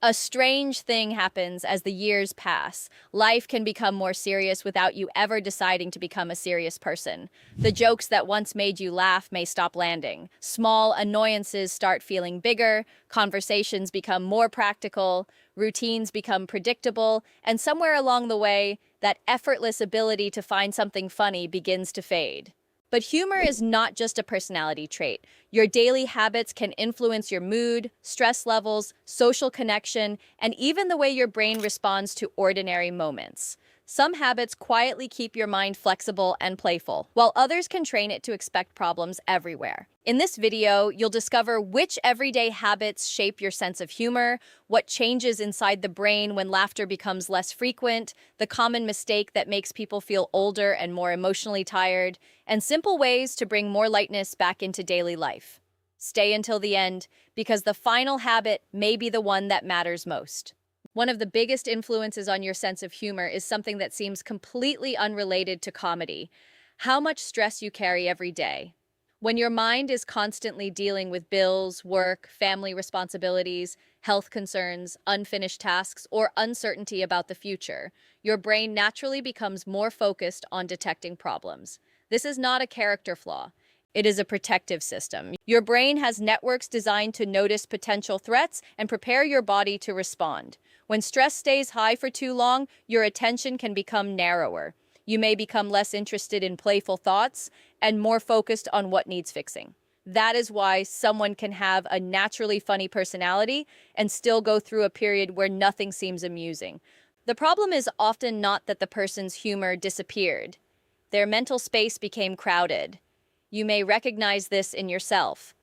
A strange thing happens as the years pass. Life can become more serious without you ever deciding to become a serious person. The jokes that once made you laugh may stop landing. Small annoyances start feeling bigger, conversations become more practical, routines become predictable, and somewhere along the way, that effortless ability to find something funny begins to fade. But humor is not just a personality trait. Your daily habits can influence your mood, stress levels, social connection, and even the way your brain responds to ordinary moments. Some habits quietly keep your mind flexible and playful, while others can train it to expect problems everywhere. In this video, you'll discover which everyday habits shape your sense of humor, what changes inside the brain when laughter becomes less frequent, the common mistake that makes people feel older and more emotionally tired, and simple ways to bring more lightness back into daily life. Stay until the end, because the final habit may be the one that matters most. One of the biggest influences on your sense of humor is something that seems completely unrelated to comedy: how much stress you carry every day. When your mind is constantly dealing with bills, work, family responsibilities, health concerns, unfinished tasks, or uncertainty about the future, your brain naturally becomes more focused on detecting problems. This is not a character flaw. It is a protective system. Your brain has networks designed to notice potential threats and prepare your body to respond. When stress stays high for too long, your attention can become narrower. You may become less interested in playful thoughts and more focused on what needs fixing. That is why someone can have a naturally funny personality and still go through a period where nothing seems amusing. The problem is often not that the person's humor disappeared. Their mental space became crowded. You may recognize this in yourself.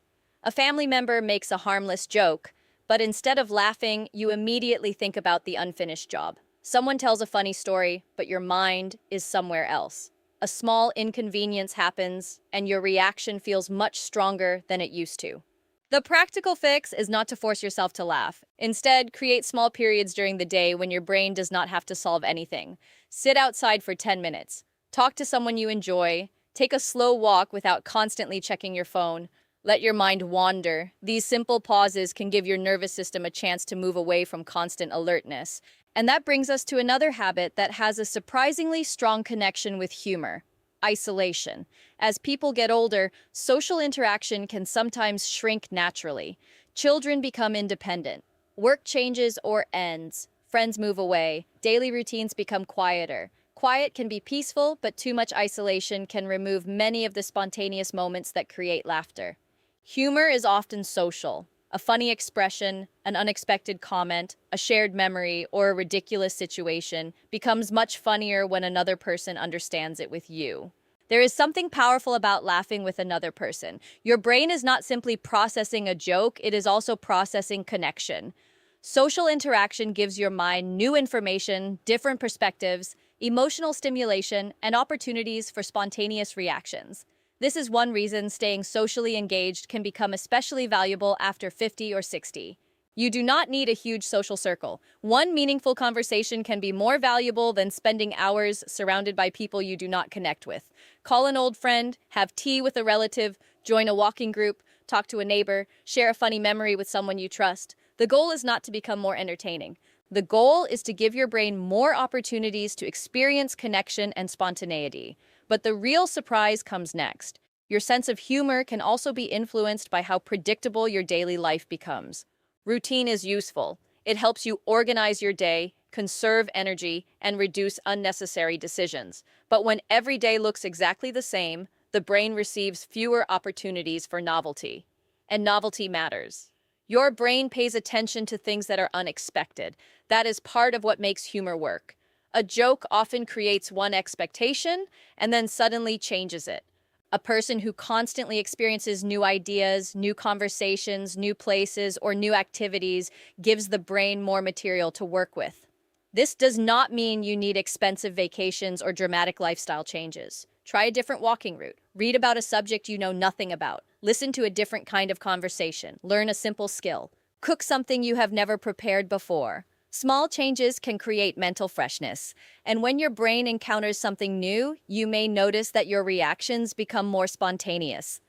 A family member makes a harmless joke, but instead of laughing, you immediately think about the unfinished job. Someone tells a funny story, but your mind is somewhere else. A small inconvenience happens, and your reaction feels much stronger than it used to. The practical fix is not to force yourself to laugh. Instead, create small periods during the day when your brain does not have to solve anything. Sit outside for 10 minutes. Talk to someone you enjoy. Take a slow walk without constantly checking your phone. Let your mind wander. These simple pauses can give your nervous system a chance to move away from constant alertness. And that brings us to another habit that has a surprisingly strong connection with humor: isolation. As people get older, social interaction can sometimes shrink naturally. Children become independent. Work changes or ends. Friends move away. Daily routines become quieter. Quiet can be peaceful, but too much isolation can remove many of the spontaneous moments that create laughter. Humor is often social. A funny expression, an unexpected comment, a shared memory, or a ridiculous situation becomes much funnier when another person understands it with you. There is something powerful about laughing with another person. Your brain is not simply processing a joke, it is also processing connection. Social interaction gives your mind new information, different perspectives, emotional stimulation, and opportunities for spontaneous reactions. This is one reason staying socially engaged can become especially valuable after 50 or 60. You do not need a huge social circle. One meaningful conversation can be more valuable than spending hours surrounded by people you do not connect with. Call an old friend, have tea with a relative, join a walking group, talk to a neighbor, share a funny memory with someone you trust. The goal is not to become more entertaining. The goal is to give your brain more opportunities to experience connection and spontaneity. But the real surprise comes next. Your sense of humor can also be influenced by how predictable your daily life becomes. Routine is useful. It helps you organize your day, conserve energy, and reduce unnecessary decisions. But when every day looks exactly the same, the brain receives fewer opportunities for novelty. And novelty matters. Your brain pays attention to things that are unexpected. That is part of what makes humor work. A joke often creates one expectation and then suddenly changes it. A person who constantly experiences new ideas, new conversations, new places, or new activities gives the brain more material to work with. This does not mean you need expensive vacations or dramatic lifestyle changes. Try a different walking route. Read about a subject you know nothing about. Listen to a different kind of conversation. Learn a simple skill. Cook something you have never prepared before. Small changes can create mental freshness, and when your brain encounters something new, you may notice that your reactions become more spontaneous.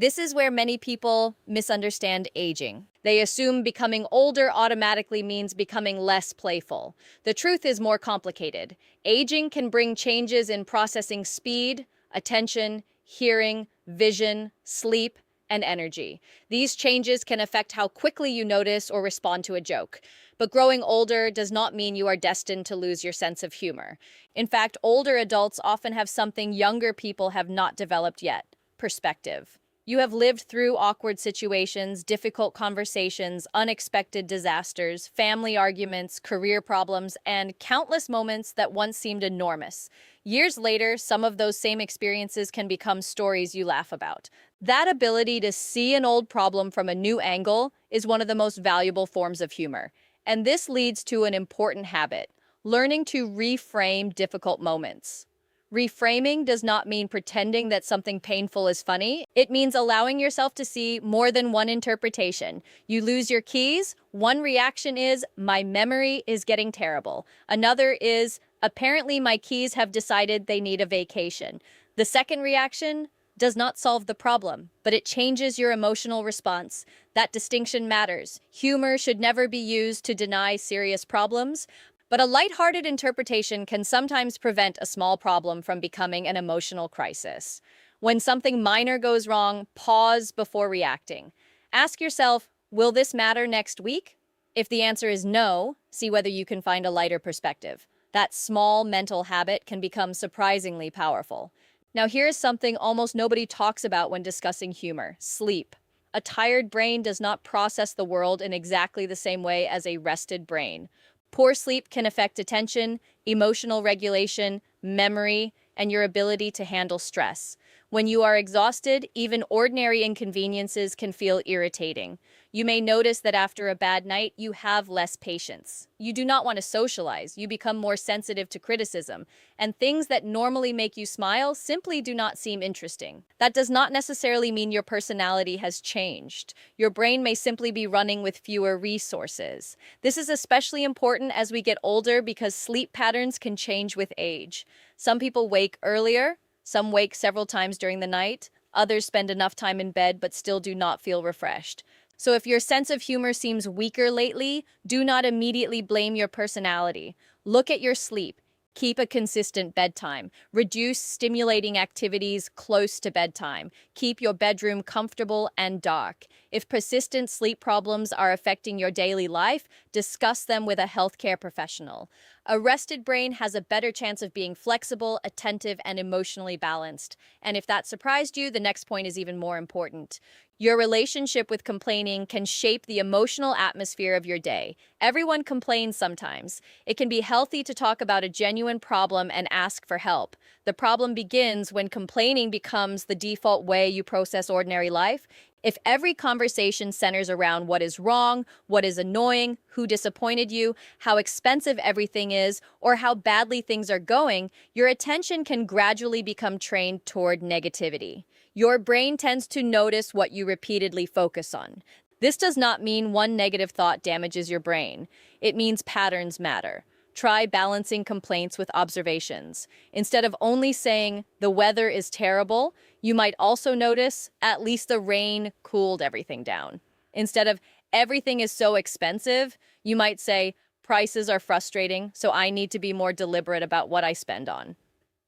This is where many people misunderstand aging. They assume becoming older automatically means becoming less playful. The truth is more complicated. Aging can bring changes in processing speed, attention, hearing, vision, sleep, and energy. These changes can affect how quickly you notice or respond to a joke. But growing older does not mean you are destined to lose your sense of humor. In fact, older adults often have something younger people have not developed yet: perspective. You have lived through awkward situations, difficult conversations, unexpected disasters, family arguments, career problems, and countless moments that once seemed enormous. Years later, some of those same experiences can become stories you laugh about. That ability to see an old problem from a new angle is one of the most valuable forms of humor. And this leads to an important habit: learning to reframe difficult moments. Reframing does not mean pretending that something painful is funny. It means allowing yourself to see more than one interpretation. You lose your keys, one reaction is, "My memory is getting terrible." Another is, "Apparently my keys have decided they need a vacation." The second reaction does not solve the problem, but it changes your emotional response. That distinction matters. Humor should never be used to deny serious problems, but a lighthearted interpretation can sometimes prevent a small problem from becoming an emotional crisis. When something minor goes wrong, pause before reacting. Ask yourself, will this matter next week? If the answer is no, see whether you can find a lighter perspective. That small mental habit can become surprisingly powerful. Now, here is something almost nobody talks about when discussing humor: sleep. A tired brain does not process the world in exactly the same way as a rested brain. Poor sleep can affect attention, emotional regulation, memory, and your ability to handle stress. When you are exhausted, even ordinary inconveniences can feel irritating. You may notice that after a bad night, you have less patience. You do not want to socialize. You become more sensitive to criticism, and things that normally make you smile simply do not seem interesting. That does not necessarily mean your personality has changed. Your brain may simply be running with fewer resources. This is especially important as we get older because sleep patterns can change with age. Some people wake earlier, some wake several times during the night, others spend enough time in bed but still do not feel refreshed. So if your sense of humor seems weaker lately, do not immediately blame your personality. Look at your sleep. Keep a consistent bedtime. Reduce stimulating activities close to bedtime. Keep your bedroom comfortable and dark. If persistent sleep problems are affecting your daily life, discuss them with a healthcare professional. A rested brain has a better chance of being flexible, attentive, and emotionally balanced. And if that surprised you, the next point is even more important. Your relationship with complaining can shape the emotional atmosphere of your day. Everyone complains sometimes. It can be healthy to talk about a genuine problem and ask for help. The problem begins when complaining becomes the default way you process ordinary life. If every conversation centers around what is wrong, what is annoying, who disappointed you, how expensive everything is, or how badly things are going, your attention can gradually become trained toward negativity. Your brain tends to notice what you repeatedly focus on. This does not mean one negative thought damages your brain. It means patterns matter. Try balancing complaints with observations. Instead of only saying, "The weather is terrible," you might also notice, "At least the rain cooled everything down." Instead of, "Everything is so expensive," you might say, "Prices are frustrating, so I need to be more deliberate about what I spend on."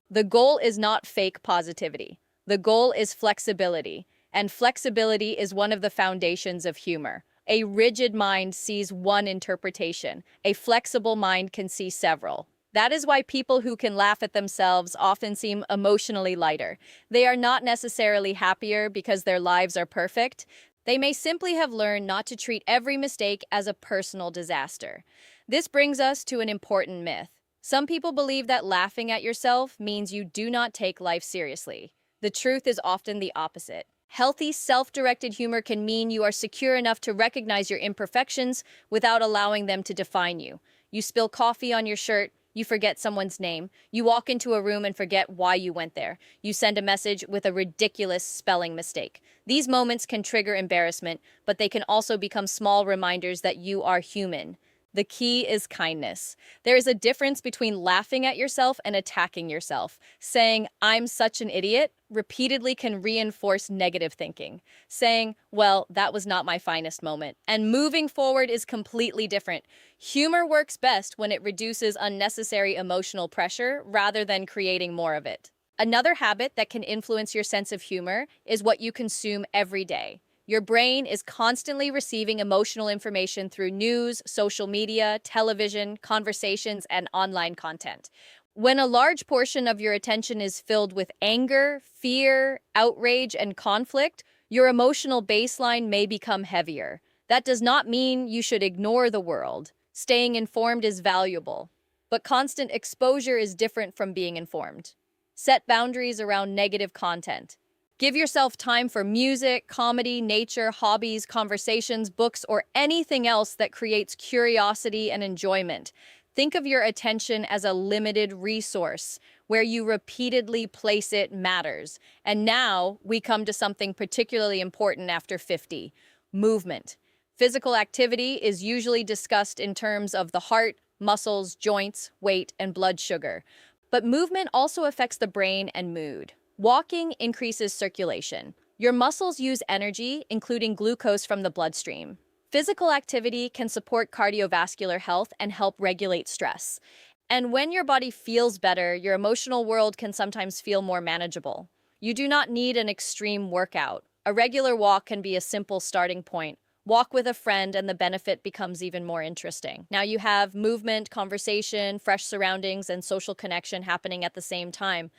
The goal is not fake positivity. The goal is flexibility, and flexibility is one of the foundations of humor. A rigid mind sees one interpretation. A flexible mind can see several. That is why people who can laugh at themselves often seem emotionally lighter. They are not necessarily happier because their lives are perfect. They may simply have learned not to treat every mistake as a personal disaster. This brings us to an important myth. Some people believe that laughing at yourself means you do not take life seriously. The truth is often the opposite. Healthy, self-directed humor can mean you are secure enough to recognize your imperfections without allowing them to define you. You spill coffee on your shirt, you forget someone's name. You walk into a room and forget why you went there. You send a message with a ridiculous spelling mistake. These moments can trigger embarrassment, but they can also become small reminders that you are human. The key is kindness. There is a difference between laughing at yourself and attacking yourself. Saying, "I'm such an idiot," repeatedly can reinforce negative thinking. Saying, "Well, that was not my finest moment," and moving forward is completely different. Humor works best when it reduces unnecessary emotional pressure rather than creating more of it. Another habit that can influence your sense of humor is what you consume every day. Your brain is constantly receiving emotional information through news, social media, television, conversations, and online content. When a large portion of your attention is filled with anger, fear, outrage, and conflict, your emotional baseline may become heavier. That does not mean you should ignore the world. Staying informed is valuable, but constant exposure is different from being informed. Set boundaries around negative content. Give yourself time for music, comedy, nature, hobbies, conversations, books, or anything else that creates curiosity and enjoyment. Think of your attention as a limited resource. Where you repeatedly place it matters. And now we come to something particularly important after 50, movement. Physical activity is usually discussed in terms of the heart, muscles, joints, weight, and blood sugar. But movement also affects the brain and mood. Walking increases circulation. Your muscles use energy, including glucose from the bloodstream. Physical activity can support cardiovascular health and help regulate stress. And when your body feels better, your emotional world can sometimes feel more manageable. You do not need an extreme workout. A regular walk can be a simple starting point. Walk with a friend and the benefit becomes even more interesting. Now you have movement, conversation, fresh surroundings, and social connection happening at the same time.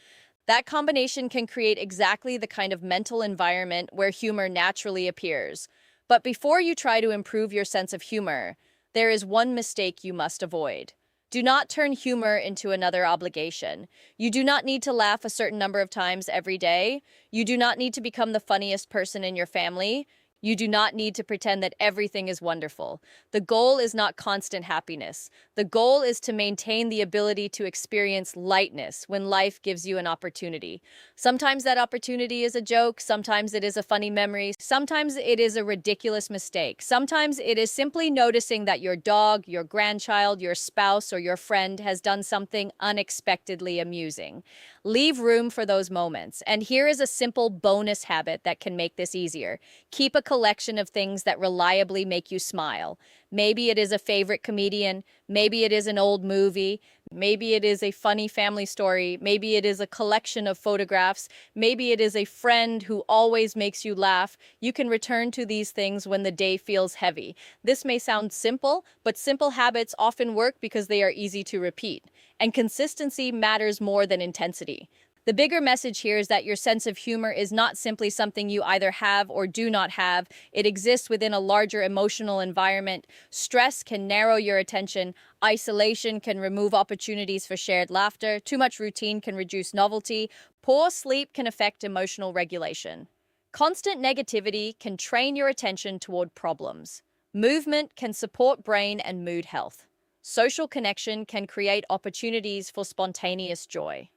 That combination can create exactly the kind of mental environment where humor naturally appears. But before you try to improve your sense of humor, there is one mistake you must avoid. Do not turn humor into another obligation. You do not need to laugh a certain number of times every day. You do not need to become the funniest person in your family. You do not need to pretend that everything is wonderful. The goal is not constant happiness. The goal is to maintain the ability to experience lightness when life gives you an opportunity. Sometimes that opportunity is a joke, sometimes it is a funny memory, sometimes it is a ridiculous mistake. Sometimes it is simply noticing that your dog, your grandchild, your spouse, or your friend has done something unexpectedly amusing. Leave room for those moments. And here is a simple bonus habit that can make this easier. Keep a collection of things that reliably make you smile. Maybe it is a favorite comedian, maybe it is an old movie, maybe it is a funny family story, maybe it is a collection of photographs, maybe it is a friend who always makes you laugh. You can return to these things when the day feels heavy. This may sound simple, but simple habits often work because they are easy to repeat. And consistency matters more than intensity. The bigger message here is that your sense of humor is not simply something you either have or do not have. It exists within a larger emotional environment. Stress can narrow your attention. Isolation can remove opportunities for shared laughter. Too much routine can reduce novelty. Poor sleep can affect emotional regulation. Constant negativity can train your attention toward problems. Movement can support brain and mood health. Social connection can create opportunities for spontaneous joy.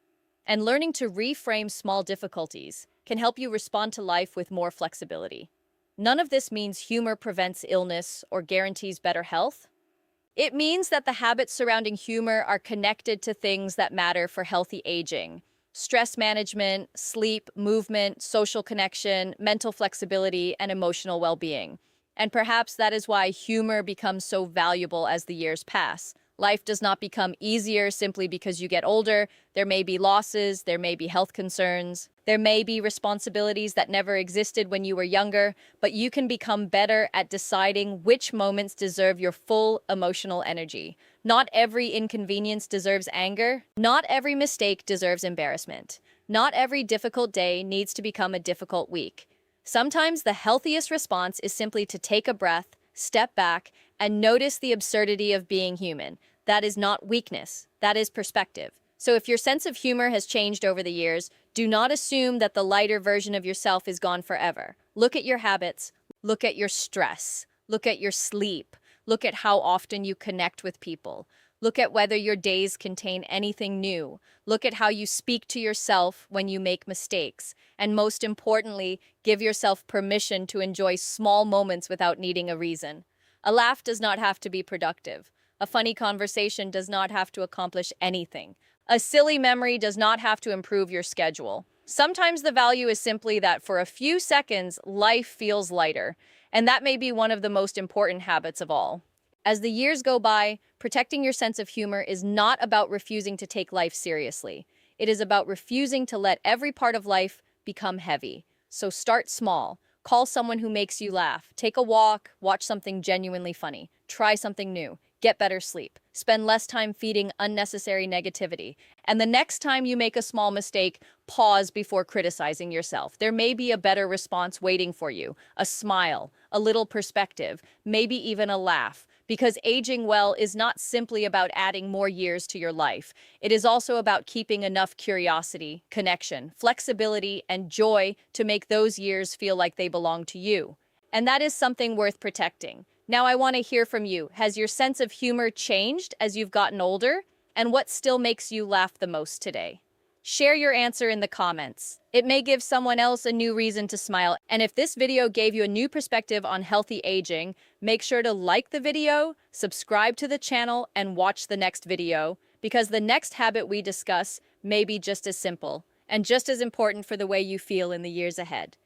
And learning to reframe small difficulties can help you respond to life with more flexibility. None of this means humor prevents illness or guarantees better health. It means that the habits surrounding humor are connected to things that matter for healthy aging. Stress management, sleep, movement, social connection, mental flexibility, and emotional well-being. And perhaps that is why humor becomes so valuable as the years pass. Life does not become easier simply because you get older. There may be losses, there may be health concerns, there may be responsibilities that never existed when you were younger, but you can become better at deciding which moments deserve your full emotional energy. Not every inconvenience deserves anger. Not every mistake deserves embarrassment. Not every difficult day needs to become a difficult week. Sometimes the healthiest response is simply to take a breath, step back, and notice the absurdity of being human. That is not weakness, that is perspective. So if your sense of humor has changed over the years, do not assume that the lighter version of yourself is gone forever. Look at your habits, look at your stress, look at your sleep, look at how often you connect with people. Look at whether your days contain anything new. Look at how you speak to yourself when you make mistakes. And most importantly, give yourself permission to enjoy small moments without needing a reason. A laugh does not have to be productive. A funny conversation does not have to accomplish anything. A silly memory does not have to improve your schedule. Sometimes the value is simply that for a few seconds, life feels lighter, and that may be one of the most important habits of all. As the years go by, protecting your sense of humor is not about refusing to take life seriously. It is about refusing to let every part of life become heavy. So start small. Call someone who makes you laugh. Take a walk. Watch something genuinely funny. Try something new. Get better sleep. Spend less time feeding unnecessary negativity. And the next time you make a small mistake, pause before criticizing yourself. There may be a better response waiting for you. A smile, a little perspective, maybe even a laugh. Because aging well is not simply about adding more years to your life. It is also about keeping enough curiosity, connection, flexibility, and joy to make those years feel like they belong to you. And that is something worth protecting. Now I want to hear from you. Has your sense of humor changed as you've gotten older? And what still makes you laugh the most today? Share your answer in the comments. It may give someone else a new reason to smile. And if this video gave you a new perspective on healthy aging, make sure to like the video, subscribe to the channel, and watch the next video, because the next habit we discuss may be just as simple and just as important for the way you feel in the years ahead.